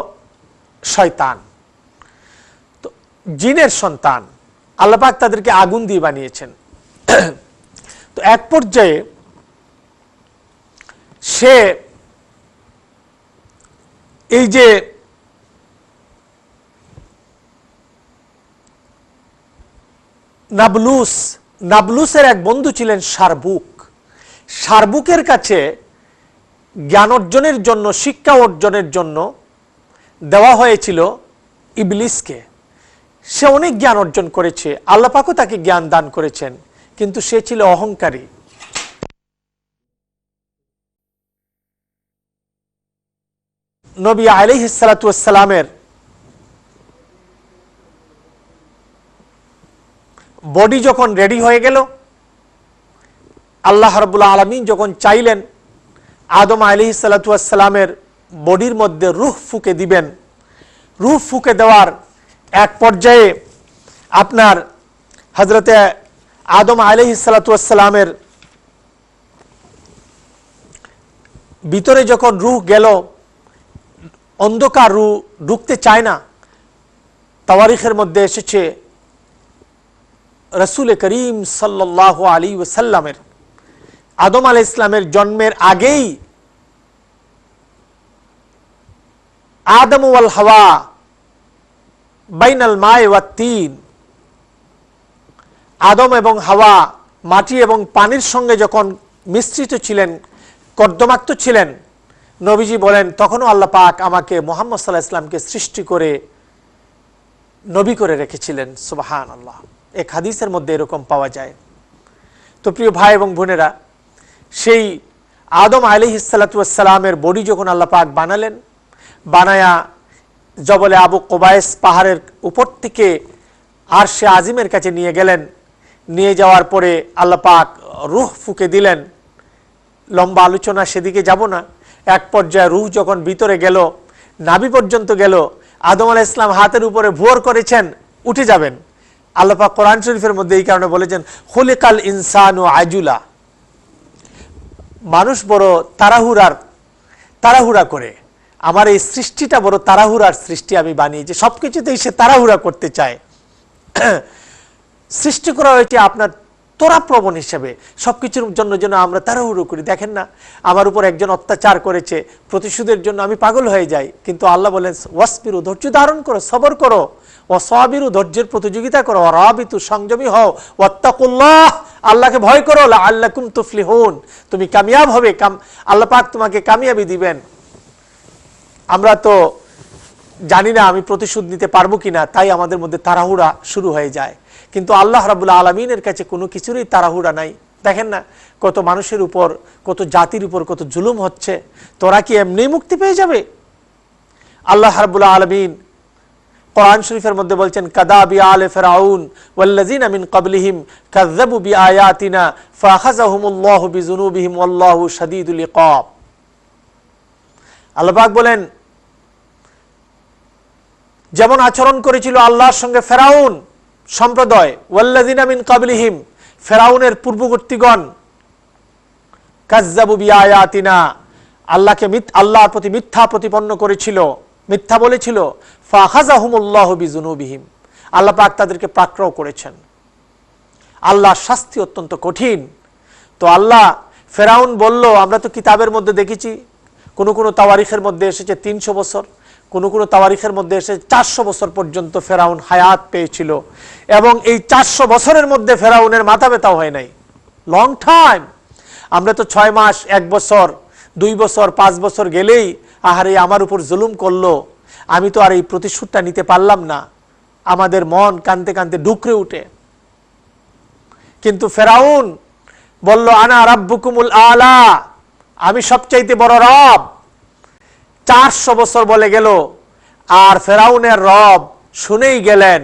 শয়তান। তো জিনের সন্তান, আল্লাহ পাক তাদেরকে আগুন দিয়ে বানিয়েছেন। তো এক পর্যায়ে সে এই যে নাবলুসের এক বন্ধু ছিলেন শারবুক। শারবুকের কাছে জ্ঞান অর্জনের জন্য, শিক্ষা অর্জনের জন্য দেওয়া হয়েছিল ইবলিসকে। সে অনেক জ্ঞান অর্জন করেছে, আল্লাহ পাকও তাকে জ্ঞান দান করেছেন, কিন্তু সে ছিল অহংকারী। নবী আলাইহিস সালাতু ওয়াস সালামের বডি যখন রেডি হয়ে গেল, আল্লাহ রাব্বুল আলামিন যখন চাইলেন আদম আলাইহিস সালাতু ওয়াস সালামের বডির মধ্যে রূহ ফুঁকে দিবেন, রূহ ফুঁকে দেওয়ার এক পর্যায়ে আপনার হযরতে আদম আলাইহিস সালাতু ওয়াস সালামের ভিতরে যখন রূহ গেল, অন্ধকার রূহ ঢুকতে চায় না। তাওয়ারিখের মধ্যে এসেছে রাসূল করিম সাল্লাল্লাহু আলাইহি ওয়াসাল্লামের আদম আলাইহিস সালামের জন্মের আগেই আদম ওয়াল হাওয়া বাইনাল মায়ে ওয়াত তিন, আদম এবং হাওয়া মাটি এবং পানির সঙ্গে যখন মিশ্রিত ছিলেন, কর্দমাক্ত ছিলেন, নবীজি বলেন তখনও আল্লাহ পাক আমাকে মুহাম্মদ সাল্লাল্লাহু আলাইহি ওয়াসাল্লামকে সৃষ্টি করে নবী করে রেখেছিলেন। সুবহানাল্লাহ। এক হাদিসের মধ্যে এরকম পাওয়া যায়। তো প্রিয় ভাই এবং বোনেরা, সেই আদম আলাইহিস সালাতু ওয়াস সালামের বডি যখন আল্লাহ পাক বানালেন, বানায়া জবলে আবু কুবাইস পাহাড়ের উপর থেকে আরশে আজিমের কাছে নিয়ে গেলেন। নিয়ে যাওয়ার পরে আল্লাহ পাক রূহ ফুঁকে দিলেন। লম্বা আলোচনা, সেদিকে যাব না। এক পর্যায়ে রূহ যখন ভিতরে গেল, নাভি পর্যন্ত গেল, আদম আলাইহিস সালাম হাতের উপরে ভর করেছেন, উঠে যাবেন। আল্লাহ পাক কোরআন শরীফের মধ্যে এই কারণে বলেছেন খুলিকাল ইনসানু আজুলা, মানুষ বড় তাড়াহুড়া করে, আমার এই সৃষ্টিটা বড় তাড়াহুড়ার সৃষ্টি আমি বানিয়েছি, সবকিছুতেই সে তাড়াহুড়া করতে চায়। সৃষ্টি করা হয়েছে আপনার তোরাপ্রবণ হিসেবে, সবকিছুর জন্য যেন আমরা তাড়াহুড়ো করি। দেখেন না, আমার উপর একজন অত্যাচার করেছে, প্রতিশোধের জন্য আমি পাগল হয়ে যাই, কিন্তু আল্লাহ বলেন ওয়াসবিরু, ধৈর্য ধারণ করো, সবর করো, ওয়াসাবিরু, ধৈর্যের প্রতিযোগিতা করো, ওয়ারাবিতু, সংযমী হও, ওয়াত্তাকুল্লাহ, আল্লাহকে ভয় করো, লাআল্লাকুম তুফলিহুন, তুমি কামিয়াব হবে, আল্লাহ পাক তোমাকে কামিয়াবি দিবেন। আমরা তো জানি না আমি প্রতিশোধ নিতে পারবো কিনা, তাই আমাদের মধ্যে তাড়াহুড়া শুরু হয়ে যায়। কিন্তু আল্লাহ রাব্বুল আলামিনের কাছে কোনো কিছুরই তাড়াহুড়া নাই। দেখেন না, কত মানুষের উপর, কত জাতির উপর কত জুলুম হচ্ছে, তোরা কি এমনি মুক্তি পেয়ে যাবে? আল্লাহ রাব্বুল আলামিন কোরআন শরীফের মধ্যে বলছেন কাদাবি আলে ফিরাউন ওয়াল্লাযিনা মিন ক্বাবলিহিম কাযযাবু বিআয়াতিনা ফাআখাযাহুমুল্লাহু বিযুনুবিহিম ওয়াল্লাহু শাদীদুল ইকাব। আল্লাহ পাক বলেন যেমন আচরণ করেছিল আল্লাহর সঙ্গে ফেরাউন সম্প্রদায়, ওয়াল্লাযিনা মিন ক্বাবলিহিম, ফেরাউনের পূর্ববর্তীগণ, কাযযাবু বিআয়াতিনা, আল্লাহর প্রতি মিথ্যা প্রতিপন্ন করেছিল, মিথ্যা বলেছিল, ফাআখাযাহুমুল্লাহু বিযুনুবিহিম, আল্লাহ পাক তাদেরকে পাকড়াও করেছেন। আল্লাহর শাস্তি অত্যন্ত কঠিন। তো আল্লাহ, ফেরাউন বলল, আমরা তো কিতাবের মধ্যে দেখেছি, কোন কোন তাওয়ারিখের মধ্যে এসেছে 300 বছর, কোন কোন তাওয়ারিখের মধ্যে এসে 400 বছর পর্যন্ত ফেরাউন হায়াত পেয়েছিল, এবং এই 400 বছরের মধ্যে ফেরাউনের মাথা ব্যথাও হয় নাই। Long time. আমরা তো 6 মাস, 1 বছর, 2 বছর, 5 বছর গেলেই আহারে আমার উপর জুলুম করলো, আমি তো আর এই প্রতিশোধটা নিতে পারলাম না, আমাদের মন কানতে কানতে ডুকরে উঠে। কিন্তু ফেরাউন বলল আনা রাব্বুকুমুল আলা, আমি সবচাইতে বড় রব। 400 বছর বলে গেল, আর ফেরাউনের রব শুনেই গেলেন।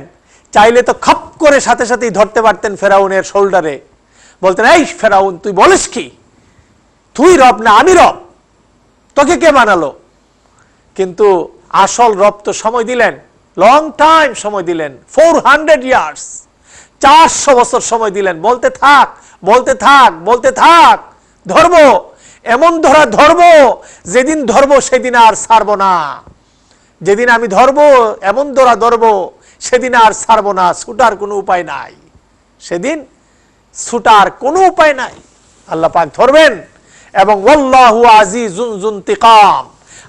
চাইলে তো খপ করে সাথে সাথেই ধরতে পারতেন ফেরাউনের শোল্ডারে, বলতেন এই ফেরাউন তুই বলিস কি, তুই রব না আমি রব, তোকে কে বানালো? কিন্তু আসল রব তো সময় দিলেন, লং টাইম সময় দিলেন, 400 ইয়ার্স, 400 বছর সময় দিলেন। বলতে থাক, বলতে থাক, বলতে থাক, ধরবো, এমন ধরা ধরবো, যেদিন ধরবো সেদিন আর ছাড়বো না, যেদিন আমি ধরবো এমন ধরা ধরবো সেদিন আর ছাড়বো না, ছুটার কোনো উপায় নাই, সেদিন ছুটার কোনো উপায় নাই। আল্লাহ পাক ধরবেন, এবং ওয়াল্লাহু আজিজুন যুনতিকাম,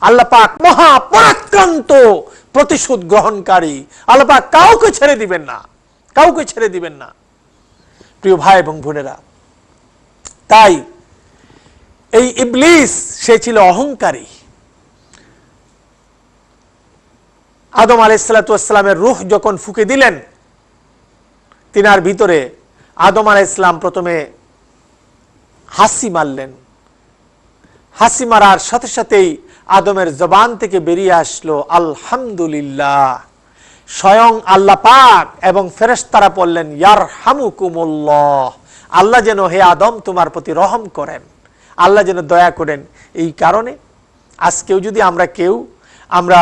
আল্লাহ পাক মহা পরাক্রান্ত, প্রতিশোধ গ্রহণকারী। আল্লাহ পাক কাউকে ছেড়ে দিবেন না, কাউকে ছেড়ে দিবেন না। প্রিয় ভাই এবং বোনেরা, তাই এই ইবলিস সে ছিল অহংকারী। আদম আলাইহিস সালাতু ওয়াস সালামের রূহ যখন ফুঁকে দিলেন তিনার ভিতরে, আদম আলাইহিস সালাম প্রথমে হাসি মারলেন। হাসি মারার সাথে সাথেই আদমের জবান থেকে বেরিয়ে আসলো আলহামদুলিল্লাহ। স্বয়ং আল্লাহ পাক এবং ফেরেশতারা বললেন ইয়ারহামুকুমুল্লাহ, আল্লাহ যেন হে আদম তোমার প্রতি রহম করেন, আল্লাহ যেন দয়া করেন। এই কারণে আজকেও যদি আমরা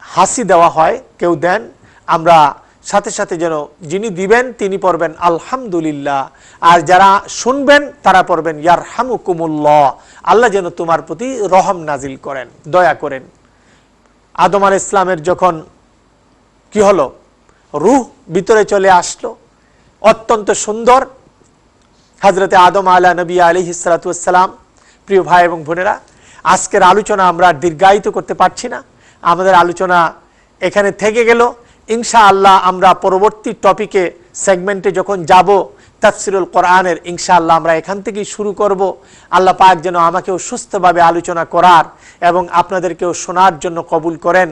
হাসি দেওয়া হয়, কেউ দেন, আমরা সাথে সাথে যেন যিনি দিবেন তিনি পড়বেন আলহামদুলিল্লাহ, আর যারা শুনবেন তারা পড়বেন ইয়ারহামুকুমুল্লাহ, আল্লাহ যেন তোমার প্রতি রহম নাজিল করেন, দয়া করেন। আদম আলাইহিস সালামের যখন কি হলো, রূহ ভিতরে চলে আসলো, অত্যন্ত সুন্দর। হযরতে আদম আলা নবী আলাইহিস সালাতু ওয়াস সালাম। প্রিয় ভাই এবং বোনেরা, আজকের আলোচনা আমরা দীর্ঘায়িত করতে পারছি না, আমাদের আলোচনা এখানে থেকে গেল। ইনশাআল্লাহ আমরা পরবর্তী টপিকে, সেগমেন্টে যখন যাব তাফসিরুল কোরআনের, ইনশাআল্লাহ আমরা এখান থেকেই শুরু করব। আল্লাহ পাক যেন আমাকেও সুস্থভাবে আলোচনা করার এবং আপনাদেরকেও শোনার জন্য কবুল করেন,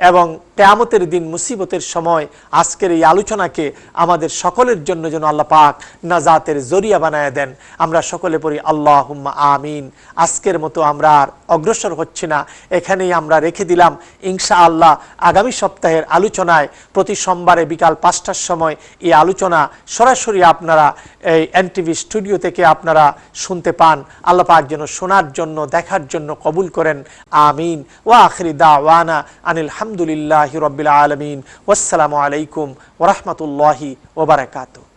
এবং কিয়ামতের দিন মুসিবতের সময় আজকের এই আলোচনাকে আমাদের সকলের জন্য যেন আল্লাহ পাক নাজাতের জরিয়া বানায় দেন। আমরা সকলে পড়ি আল্লাহুম্মা আমিন। আজকের মতো আমরা আর অগ্রসর হচ্ছি না, এখানেই আমরা রেখে দিলাম। ইনশাআল্লাহ আগামী সপ্তাহের আলোচনায় প্রতি সোমবারে বিকাল 5টার সময় এই আলোচনা সরাসরি আপনারা এই এনটিভি স্টুডিও থেকে আপনারা শুনতে পান। আল্লাহ পাক যেন শোনার জন্য, দেখার জন্য কবুল করেন। আমিন। ওয়া আখিরি দাওয়ানা আনিল হামদুলিল্লাহি রাব্বিল আলামিন। ওয়াসসালামু আলাইকুম ওয়া রাহমাতুল্লাহি ওয়া বারাকাতুহু।